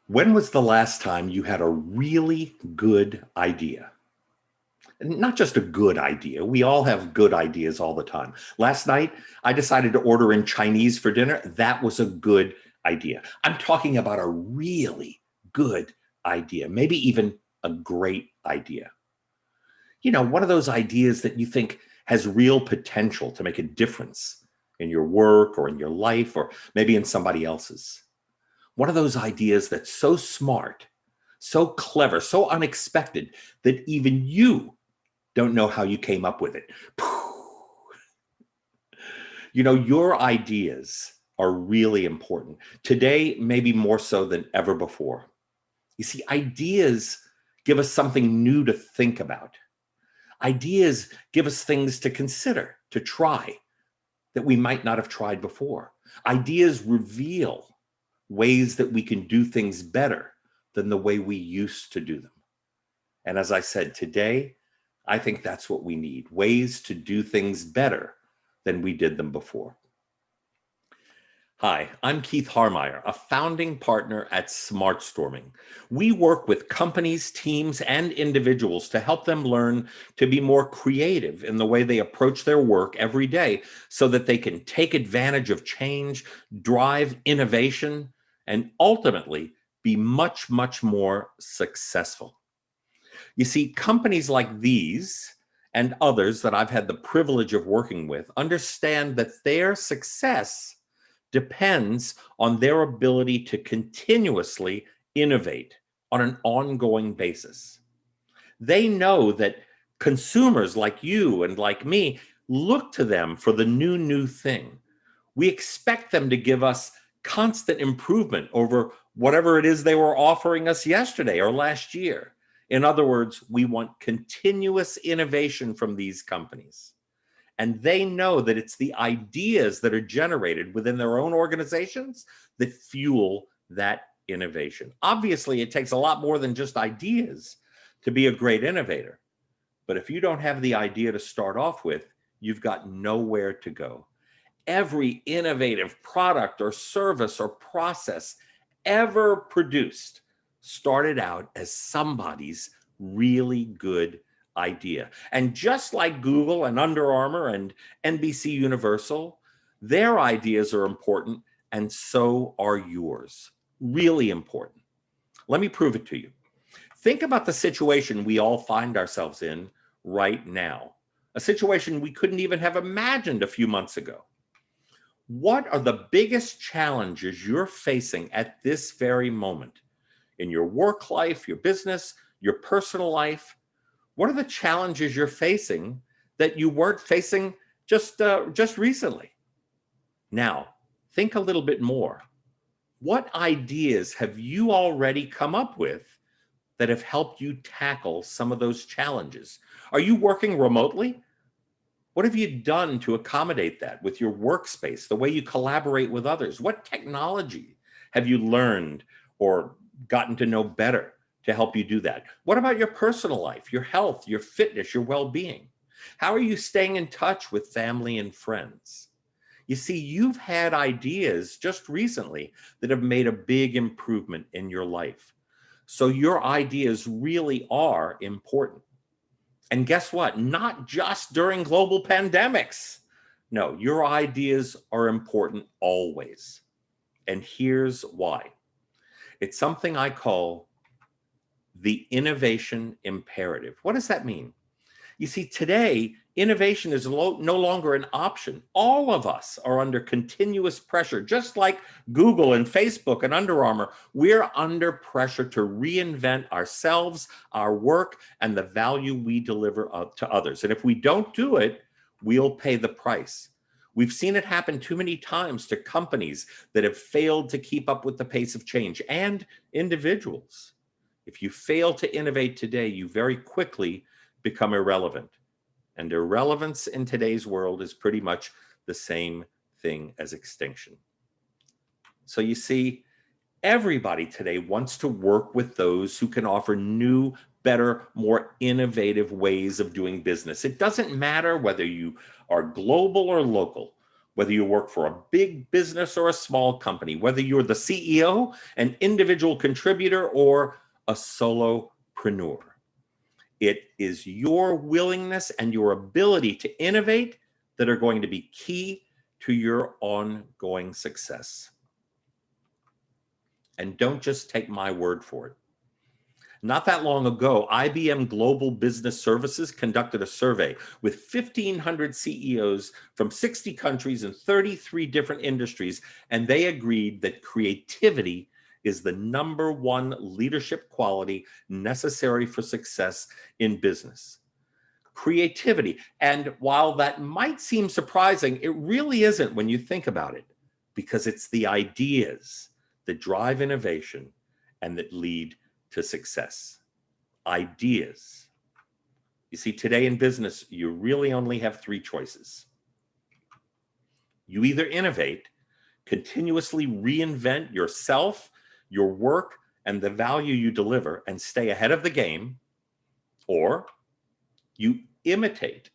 When was the last time you had a really good idea? And not just a good idea. We all have good ideas all the time. Last night, I decided to order in Chinese for dinner. That was a good idea. I'm talking about a really good idea, maybe even a great idea. One of those ideas that you think has real potential to make a difference in your work or in your life or maybe in somebody else's. One of those ideas that's so smart, so clever, so unexpected that even you don't know how you came up with it. Your ideas are really important. Today, maybe more so than ever before. You see, ideas give us something new to think about. Ideas give us things to consider, to try, that we might not have tried before. Ideas reveal ways that we can do things better than the way we used to do them. And as I said, today, I think that's what we need, ways to do things better than we did them before. Hi, I'm Keith Harmeyer, a founding partner at SmartStorming. We work with companies, teams, and individuals to help them learn to be more creative in the way they approach their work every day so that they can take advantage of change, drive innovation, and ultimately be much, much more successful. You see, companies like these and others that I've had the privilege of working with understand that their success depends on their ability to continuously innovate on an ongoing basis. They know that consumers like you and like me look to them for the new thing. We expect them to give us constant improvement over whatever it is they were offering us yesterday or last year. In other words, we want continuous innovation from these companies. And they know that it's the ideas that are generated within their own organizations that fuel that innovation. Obviously, it takes a lot more than just ideas to be a great innovator. But if you don't have the idea to start off with, you've got nowhere to go. Every innovative product or service or process ever produced started out as somebody's really good idea. And just like Google and Under Armour and NBC Universal, their ideas are important, and so are yours. Really important. Let me prove it to you. Think about the situation we all find ourselves in right now, a situation we couldn't even have imagined a few months ago. What are the biggest challenges you're facing at this very moment in your work life, your business, your personal life? What are the challenges you're facing that you weren't facing just recently? Now, think a little bit more. What ideas have you already come up with that have helped you tackle some of those challenges? Are you working remotely? What have you done to accommodate that with your workspace, the way you collaborate with others? What technology have you learned or gotten to know better to help you do that? What about your personal life, your health, your fitness, your well-being? How are you staying in touch with family and friends? You see, you've had ideas just recently that have made a big improvement in your life. So your ideas really are important. And guess what? Not just during global pandemics. No, your ideas are important always. And here's why. It's something I call the innovation imperative. What does that mean? You see, today, innovation is no longer an option. All of us are under continuous pressure, just like Google and Facebook and Under Armour. We're under pressure to reinvent ourselves, our work, and the value we deliver to others. And if we don't do it, we'll pay the price. We've seen it happen too many times to companies that have failed to keep up with the pace of change and individuals. If you fail to innovate today, you very quickly become irrelevant. And irrelevance in today's world is pretty much the same thing as extinction. So you see, everybody today wants to work with those who can offer new, better, more innovative ways of doing business. It doesn't matter whether you are global or local, Whether you work for a big business or a small company, whether you're the CEO, an individual contributor, or a solopreneur. It is your willingness and your ability to innovate that are going to be key to your ongoing success. And don't just take my word for it. Not that long ago, IBM Global Business Services conducted a survey with 1,500 CEOs from 60 countries and 33 different industries, and they agreed that creativity is the #1 leadership quality necessary for success in business. Creativity. And while that might seem surprising, it really isn't when you think about it, because it's the ideas that drive innovation and that lead to success. Ideas. You see, today in business, you really only have 3 choices. You either innovate, continuously reinvent yourself, your work, and the value you deliver and stay ahead of the game, or you imitate.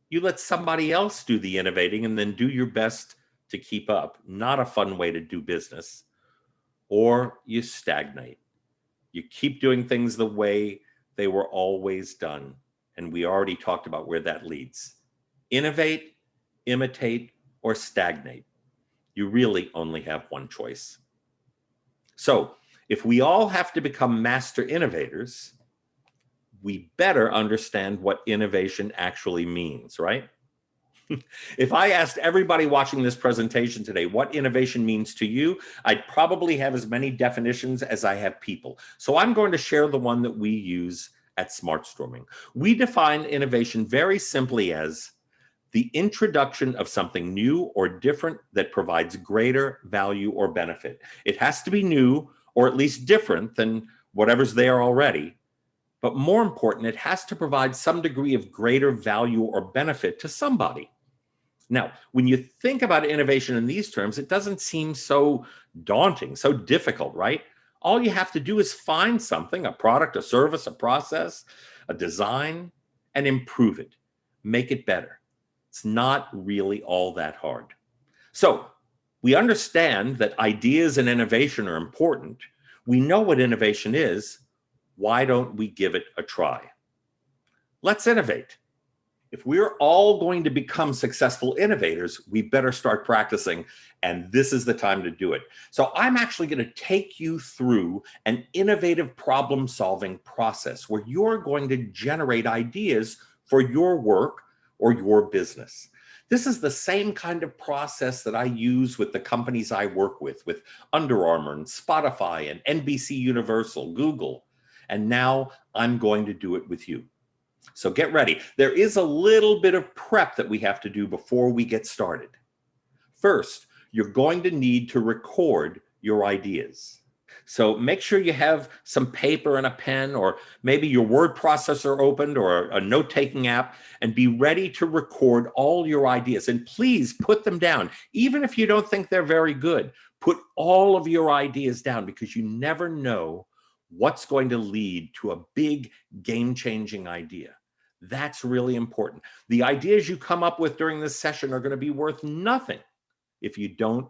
You let somebody else do the innovating and then do your best to keep up. Not a fun way to do business. Or you stagnate. You keep doing things the way they were always done. And we already talked about where that leads. Innovate, imitate, or stagnate. You really only have one choice. So if we all have to become master innovators, we better understand what innovation actually means, right? If I asked everybody watching this presentation today what innovation means to you, I'd probably have as many definitions as I have people. So I'm going to share the one that we use at SmartStorming. We define innovation very simply as the introduction of something new or different that provides greater value or benefit. It has to be new or at least different than whatever's there already. But more important, it has to provide some degree of greater value or benefit to somebody. Now, when you think about innovation in these terms, it doesn't seem so daunting, so difficult, right? All you have to do is find something, a product, a service, a process, a design, and improve it, make it better. It's not really all that hard. So we understand that ideas and innovation are important. We know what innovation is. Why don't we give it a try? Let's innovate. If we're all going to become successful innovators, we better start practicing, and this is the time to do it. So I'm actually going to take you through an innovative problem-solving process where you're going to generate ideas for your work or your business. This is the same kind of process that I use with the companies I work with Under Armour and Spotify and NBC Universal, Google. And now I'm going to do it with you. So get ready. There is a little bit of prep that we have to do before we get started. First, you're going to need to record your ideas. So make sure you have some paper and a pen, or maybe your word processor opened, or a note-taking app, and be ready to record all your ideas. And please put them down. Even if you don't think they're very good, put all of your ideas down, because you never know what's going to lead to a big game-changing idea. That's really important. The ideas you come up with during this session are going to be worth nothing if you don't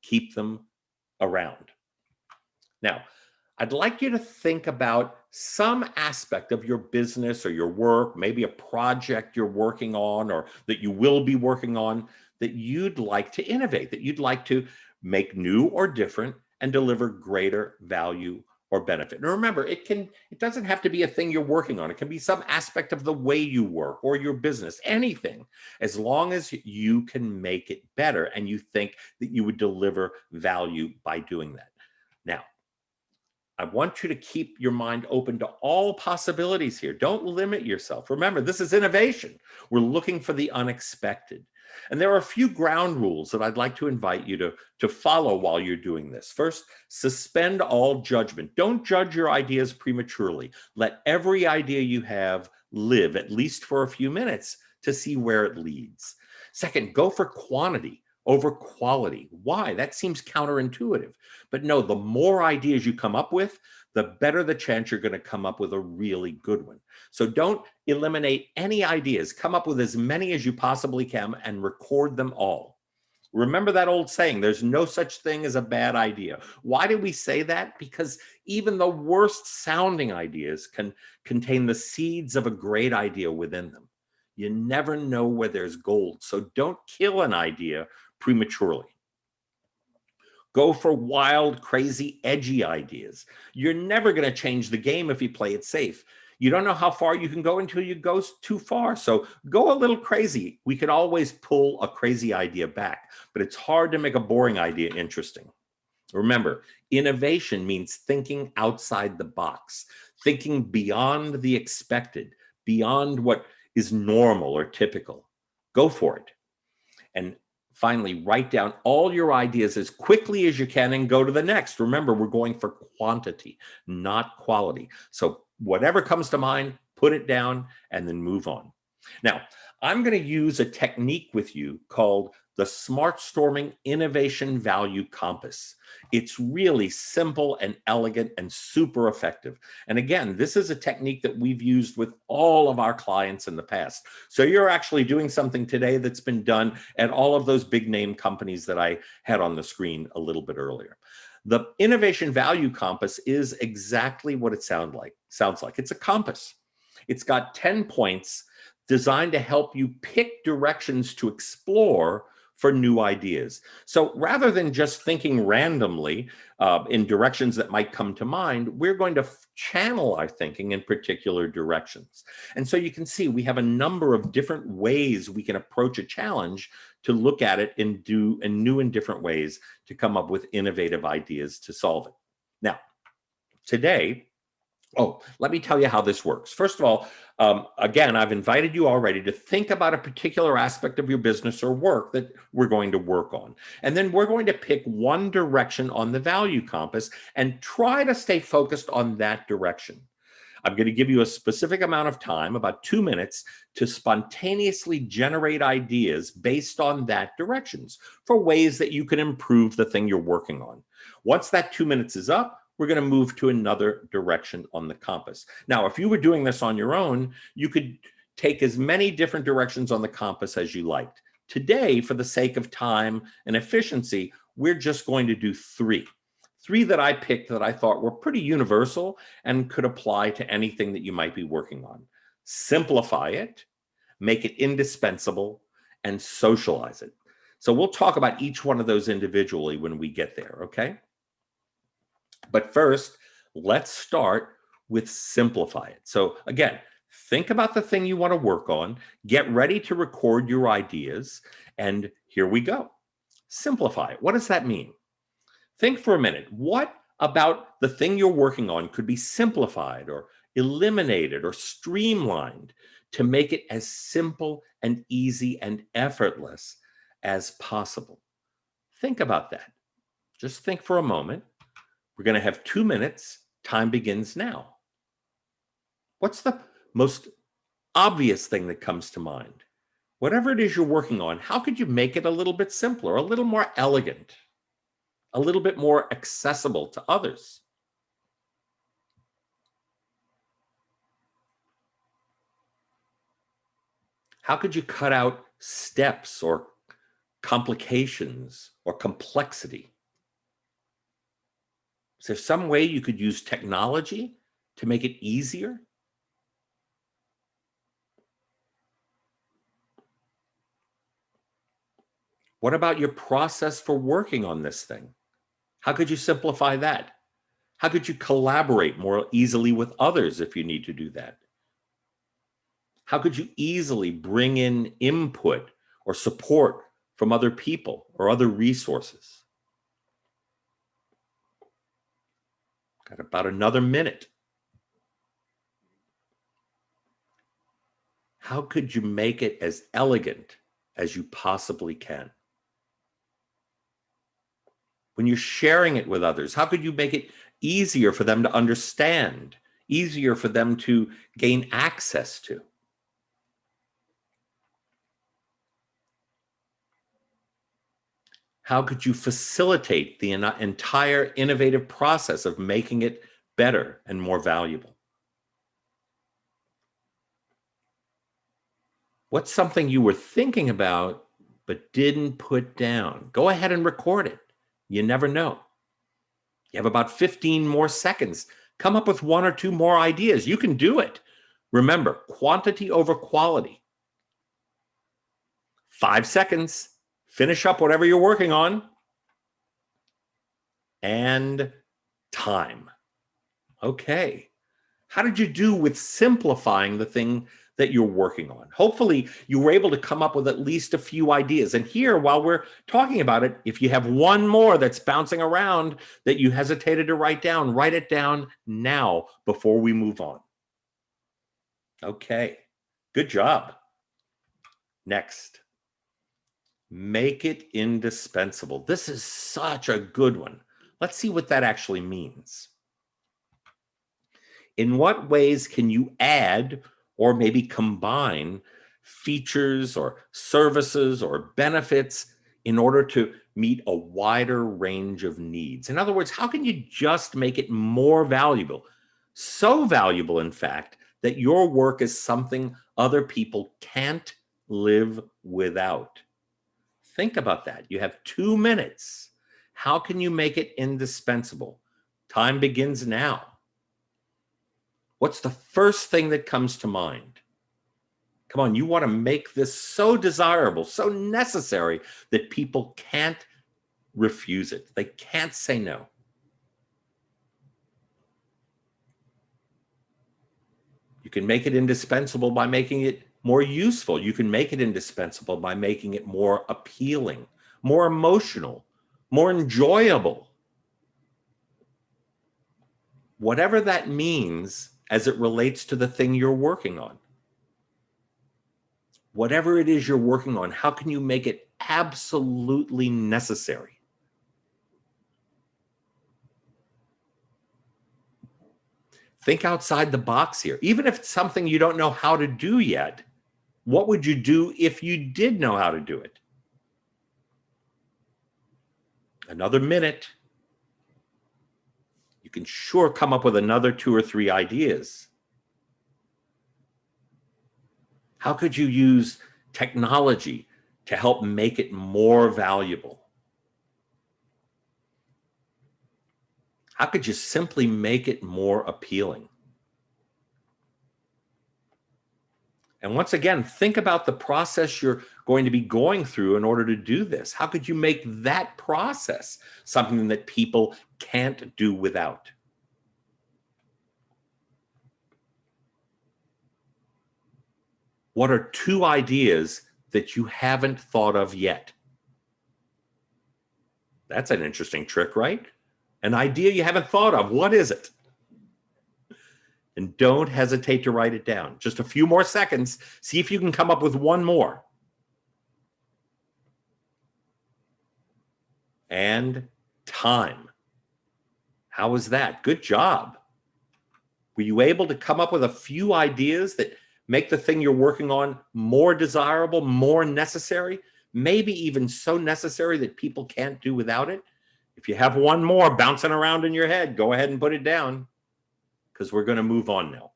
keep them around. Now, I'd like you to think about some aspect of your business or your work, maybe a project you're working on or that you will be working on, that you'd like to innovate, that you'd like to make new or different and deliver greater value or benefit. And remember, it doesn't have to be a thing you're working on. It can be some aspect of the way you work or your business, anything, as long as you can make it better and you think that you would deliver value by doing that. Now, I want you to keep your mind open to all possibilities here. Don't limit yourself. Remember, this is innovation. We're looking for the unexpected. And there are a few ground rules that I'd like to invite you to follow while you're doing this. First, suspend all judgment. Don't judge your ideas prematurely. Let every idea you have live, at least for a few minutes, to see where it leads. Second, go for quantity over quality. Why? That seems counterintuitive. But no, the more ideas you come up with, the better the chance you're going to come up with a really good one. So don't eliminate any ideas. Come up with as many as you possibly can and record them all. Remember that old saying, there's no such thing as a bad idea. Why do we say that? Because even the worst sounding ideas can contain the seeds of a great idea within them. You never know where there's gold, so don't kill an idea prematurely. Go for wild, crazy, edgy ideas. You're never going to change the game if you play it safe. You don't know how far you can go until you go too far. So go a little crazy. We could always pull a crazy idea back, but it's hard to make a boring idea interesting. Remember, innovation means thinking outside the box, thinking beyond the expected, beyond what is normal or typical. Go for it. And finally, write down all your ideas as quickly as you can and go to the next. Remember, we're going for quantity, not quality. So whatever comes to mind, put it down and then move on. Now, I'm going to use a technique with you called the SmartStorming Innovation Value Compass. It's really simple and elegant and super effective. And again, this is a technique that we've used with all of our clients in the past. So you're actually doing something today that's been done at all of those big name companies that I had on the screen a little bit earlier. The Innovation Value Compass is exactly what it sounds like. It's a compass. It's got 10 points designed to help you pick directions to explore for new ideas. So rather than just thinking randomly in directions that might come to mind, we're going to channel our thinking in particular directions. And so you can see we have a number of different ways we can approach a challenge to look at it in new and different ways to come up with innovative ideas to solve it. Now, today, let me tell you how this works. First of all, again, I've invited you already to think about a particular aspect of your business or work that we're going to work on. And then we're going to pick one direction on the value compass and try to stay focused on that direction. I'm going to give you a specific amount of time, about 2 minutes, to spontaneously generate ideas based on that directions for ways that you can improve the thing you're working on. Once that 2 minutes is up, we're going to move to another direction on the compass. Now, if you were doing this on your own, you could take as many different directions on the compass as you liked. Today, for the sake of time and efficiency, we're just going to do three that I picked that I thought were pretty universal and could apply to anything that you might be working on. Simplify it, make it indispensable, and socialize it. So we'll talk about each one of those individually when we get there, okay? But first, let's start with simplify it. So again, think about the thing you want to work on, get ready to record your ideas, and here we go. Simplify it. What does that mean? Think for a minute. What about the thing you're working on could be simplified or eliminated or streamlined to make it as simple and easy and effortless as possible? Think about that. Just think for a moment. We're going to have 2 minutes. Time begins now. What's the most obvious thing that comes to mind? Whatever it is you're working on, how could you make it a little bit simpler, a little more elegant, a little bit more accessible to others? How could you cut out steps or complications or complexity? Is there some way you could use technology to make it easier? What about your process for working on this thing? How could you simplify that? How could you collaborate more easily with others if you need to do that? How could you easily bring in input or support from other people or other resources? Got about another minute. How could you make it as elegant as you possibly can? When you're sharing it with others, how could you make it easier for them to understand, easier for them to gain access to? How could you facilitate the entire innovative process of making it better and more valuable? What's something you were thinking about but didn't put down. Go ahead and record it. You never know. You have about 15 more seconds. Come up with one or two more ideas. You can do it. Remember, quantity over quality. 5 seconds. Finish up whatever you're working on. And time. Okay. How did you do with simplifying the thing that you're working on? Hopefully, you were able to come up with at least a few ideas. And here, while we're talking about it, if you have one more that's bouncing around that you hesitated to write it down now before we move on. Okay, good job. Next, make it indispensable. This is such a good one. Let's see what that actually means. In what ways can you add or maybe combine features or services or benefits in order to meet a wider range of needs? In other words, how can you just make it more valuable? So valuable, in fact, that your work is something other people can't live without. Think about that. You have 2 minutes. How can you make it indispensable? Time begins now. What's the first thing that comes to mind? Come on, you want to make this so desirable, so necessary that people can't refuse it. They can't say no. You can make it indispensable by making it more useful. You can make it indispensable by making it more appealing, more emotional, more enjoyable. Whatever that means as it relates to the thing you're working on. Whatever it is you're working on, how can you make it absolutely necessary? Think outside the box here. Even if it's something you don't know how to do yet, what would you do if you did know how to do it? Another minute. You can sure come up with another 2 or 3 ideas. How could you use technology to help make it more valuable? How could you simply make it more appealing? And once again, think about the process you're going to be going through in order to do this. How could you make that process something that people can't do without? What are 2 ideas that you haven't thought of yet? That's an interesting trick, right? An idea you haven't thought of. What is it? And don't hesitate to write it down. Just a few more seconds. See if you can come up with one more. And time. How was that? Good job. Were you able to come up with a few ideas that make the thing you're working on more desirable, more necessary, maybe even so necessary that people can't do without it? If you have one more bouncing around in your head, go ahead and put it down, because we're going to move on now.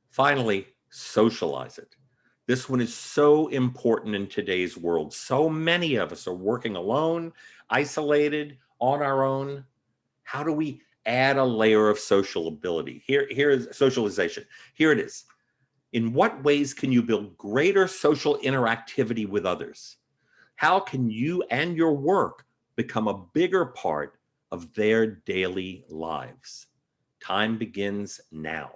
Finally, socialize it. This one is so important in today's world. So many of us are working alone, isolated, on our own. How do we add a layer of sociability? Here is socialization. Here it is. In what ways can you build greater social interactivity with others? How can you and your work become a bigger part of their daily lives? Time begins now.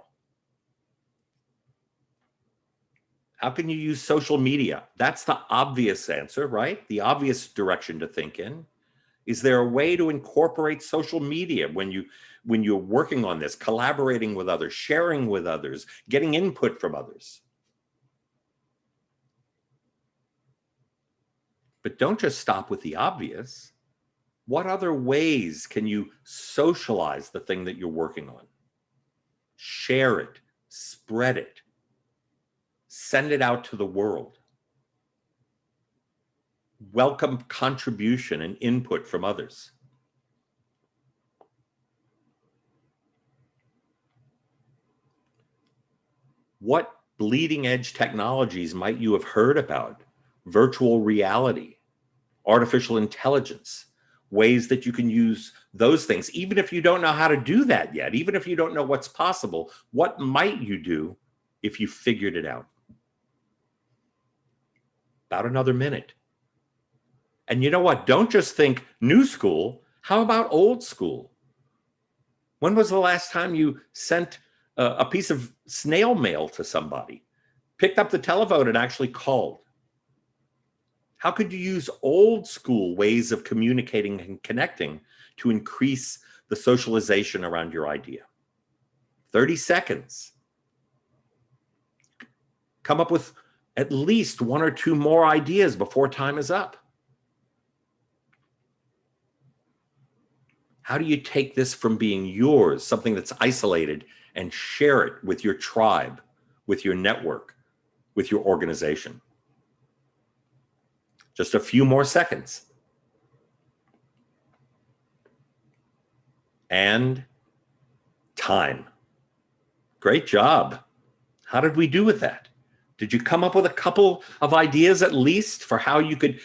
How can you use social media? That's the obvious answer, right? The obvious direction to think in. Is there a way to incorporate social media when you're working on this, collaborating with others, sharing with others, getting input from others? But don't just stop with the obvious. What other ways can you socialize the thing that you're working on? Share it, spread it, send it out to the world. Welcome contribution and input from others. What bleeding edge technologies might you have heard about? Virtual reality, artificial intelligence, ways that you can use those things. Even if you don't know how to do that yet, even if you don't know what's possible, what might you do if you figured it out? About another minute. And you know what? Don't just think new school. How about old school? When was the last time you sent a piece of snail mail to somebody, picked up the telephone and actually called? How could you use old school ways of communicating and connecting to increase the socialization around your idea? 30 seconds. Come up with at least one or two more ideas before time is up. How do you take this from being yours, something that's isolated, and share it with your tribe, with your network, with your organization? Just a few more seconds. And time. Great job. How did we do with that? Did you come up with a couple of ideas at least for how you could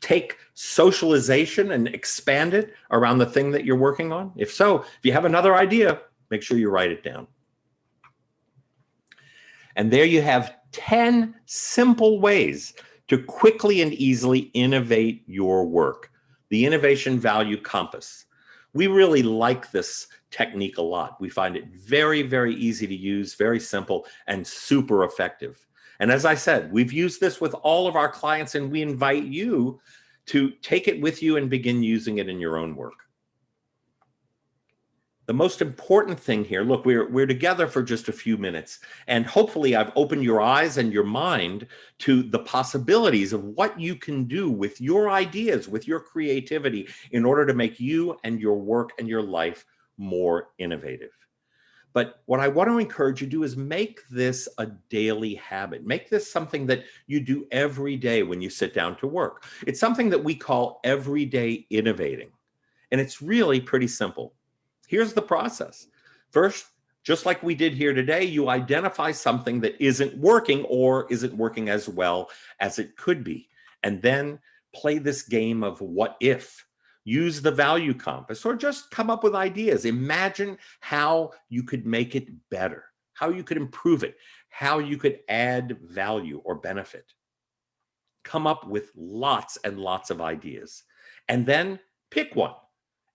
take socialization and expand it around the thing that you're working on? If so, if you have another idea, make sure you write it down. And there you have 10 simple ways to quickly and easily innovate your work. The innovation value compass. We really like this technique a lot. We find it very, very easy to use, very simple, and super effective. And as I said, we've used this with all of our clients, and we invite you to take it with you and begin using it in your own work. The most important thing here, look, we're together for just a few minutes, and hopefully I've opened your eyes and your mind to the possibilities of what you can do with your ideas, with your creativity, in order to make you and your work and your life more innovative. But what I want to encourage you to do is make this a daily habit. Make this something that you do every day when you sit down to work. It's something that we call everyday innovating. And it's really pretty simple. Here's the process. First, just like we did here today, you identify something that isn't working or isn't working as well as it could be. And then play this game of what if. Use the value compass, or just come up with ideas. Imagine how you could make it better, how you could improve it, how you could add value or benefit. Come up with lots and lots of ideas, and then pick one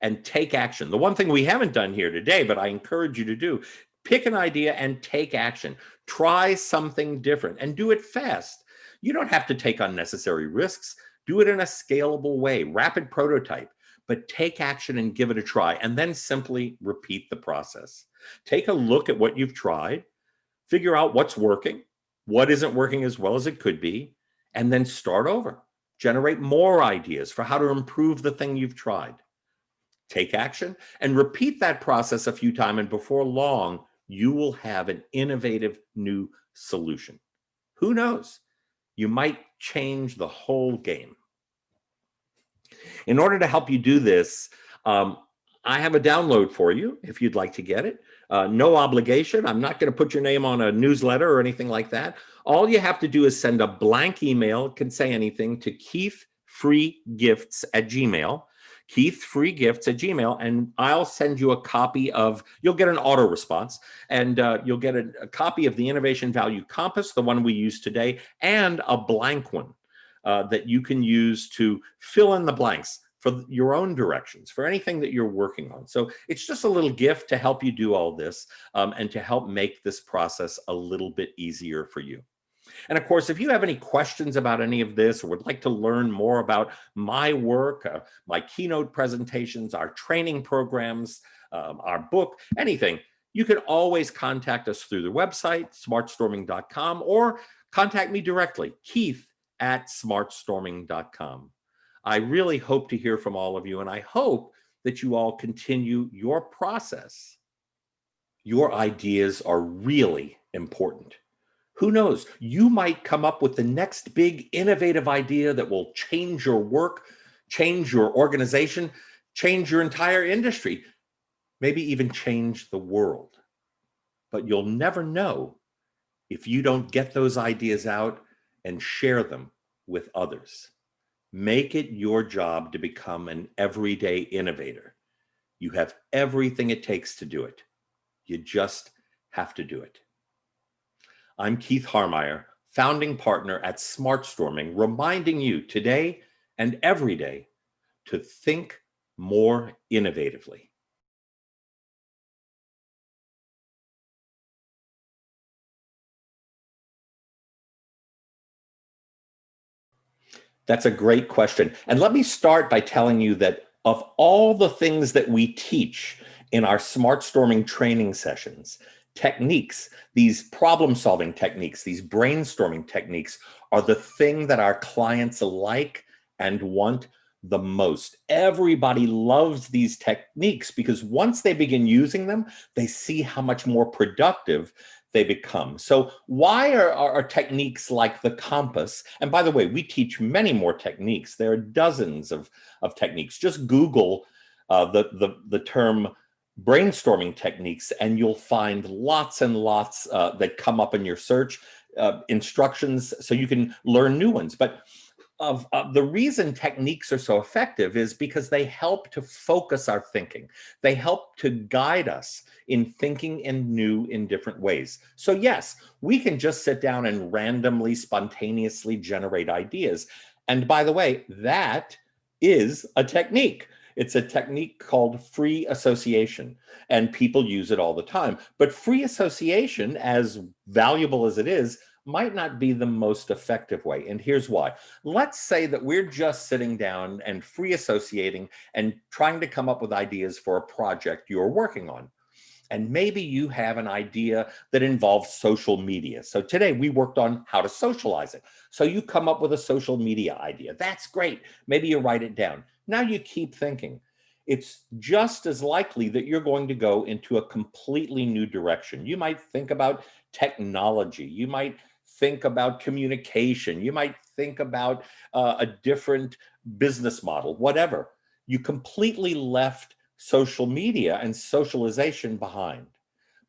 and take action. The one thing we haven't done here today, but I encourage you to do, pick an idea and take action. Try something different and do it fast. You don't have to take unnecessary risks. Do it in a scalable way, rapid prototype. But take action and give it a try, and then simply repeat the process. Take a look at what you've tried, figure out what's working, what isn't working as well as it could be, and then start over. Generate more ideas for how to improve the thing you've tried. Take action and repeat that process a few times, and before long, you will have an innovative new solution. Who knows? You might change the whole game. In order to help you do this, I have a download for you if you'd like to get it. No obligation. I'm not going to put your name on a newsletter or anything like that. All you have to do is send a blank email, it can say anything, to keithfreegifts@gmail.com. keithfreegifts@gmail.com, and I'll send you a copy of, you'll get an auto response, and you'll get a copy of the Innovation Value Compass, the one we used today, and a blank one that you can use to fill in the blanks for your own directions, for anything that you're working on. So it's just a little gift to help you do all this and to help make this process a little bit easier for you. And of course, if you have any questions about any of this, or would like to learn more about my work, my keynote presentations, our training programs, our book, anything, you can always contact us through the website, smartstorming.com, or contact me directly, keith@smartstorming.com. I really hope to hear from all of you, and I hope that you all continue your process. Your ideas are really important. Who knows? You might come up with the next big innovative idea that will change your work, change your organization, change your entire industry, maybe even change the world. But you'll never know if you don't get those ideas out and share them with others. Make it your job to become an everyday innovator. You have everything it takes to do it. You just have to do it. I'm Keith Harmeyer, founding partner at SmartStorming, reminding you today and every day to think more innovatively. That's a great question. And let me start by telling you that of all the things that we teach in our SmartStorming training sessions, techniques, these problem-solving techniques, these brainstorming techniques are the thing that our clients like and want the most. Everybody loves these techniques because once they begin using them, they see how much more productive they become. So why are techniques like the compass? And by the way, we teach many more techniques. There are dozens of techniques. Just Google the term brainstorming techniques and you'll find lots and lots that come up in your search instructions so you can learn new ones. But of the reason techniques are so effective is because they help to focus our thinking. They help to guide us in thinking in new, in different ways. So yes, we can just sit down and randomly, spontaneously generate ideas. And by the way, that is a technique. It's a technique called free association, and people use it all the time. But free association, as valuable as it is, might not be the most effective way. And here's why. Let's say that we're just sitting down and free associating and trying to come up with ideas for a project you're working on. And maybe you have an idea that involves social media. So today we worked on how to socialize it. So you come up with a social media idea. That's great. Maybe you write it down. Now you keep thinking. It's just as likely that you're going to go into a completely new direction. You might think about technology. You might think about communication. You might think about a different business model, whatever. You completely left social media and socialization behind.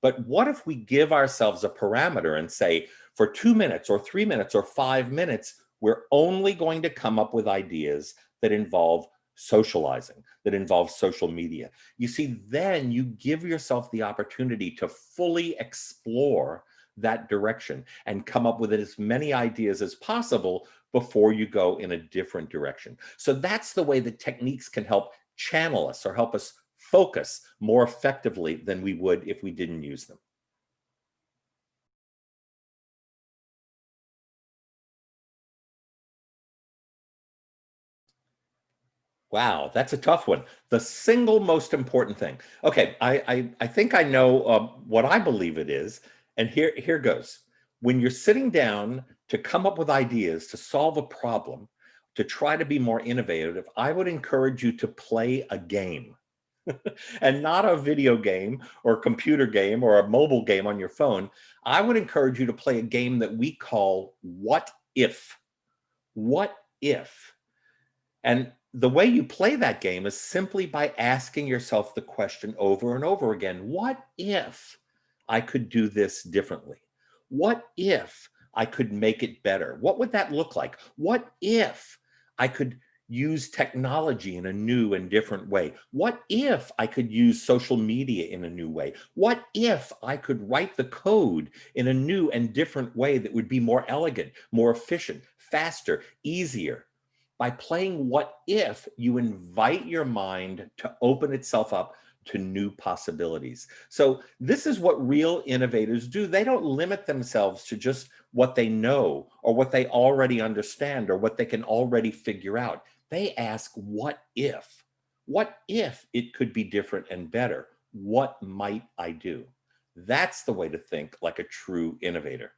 But what if we give ourselves a parameter and say, for 2 minutes or 3 minutes or 5 minutes, we're only going to come up with ideas that involve socializing, that involve social media. You see, then you give yourself the opportunity to fully explore that direction and come up with as many ideas as possible before you go in a different direction. So that's the way that techniques can help channel us or help us focus more effectively than we would if we didn't use them. Wow, that's a tough one. The single most important thing. Okay, I think I know what I believe it is, and here goes. When you're sitting down to come up with ideas to solve a problem, to try to be more innovative, I would encourage you to play a game. And not a video game or a computer game or a mobile game on your phone. I would encourage you to play a game that we call What If? What If? And the way you play that game is simply by asking yourself the question over and over again, what if I could do this differently? What if I could make it better? What would that look like? What if I could use technology in a new and different way? What if I could use social media in a new way? What if I could write the code in a new and different way that would be more elegant, more efficient, faster, easier? By playing what if, you invite your mind to open itself up to new possibilities. So this is what real innovators do. They don't limit themselves to just what they know or what they already understand or what they can already figure out. They ask, what if? What if it could be different and better? What might I do? That's the way to think like a true innovator.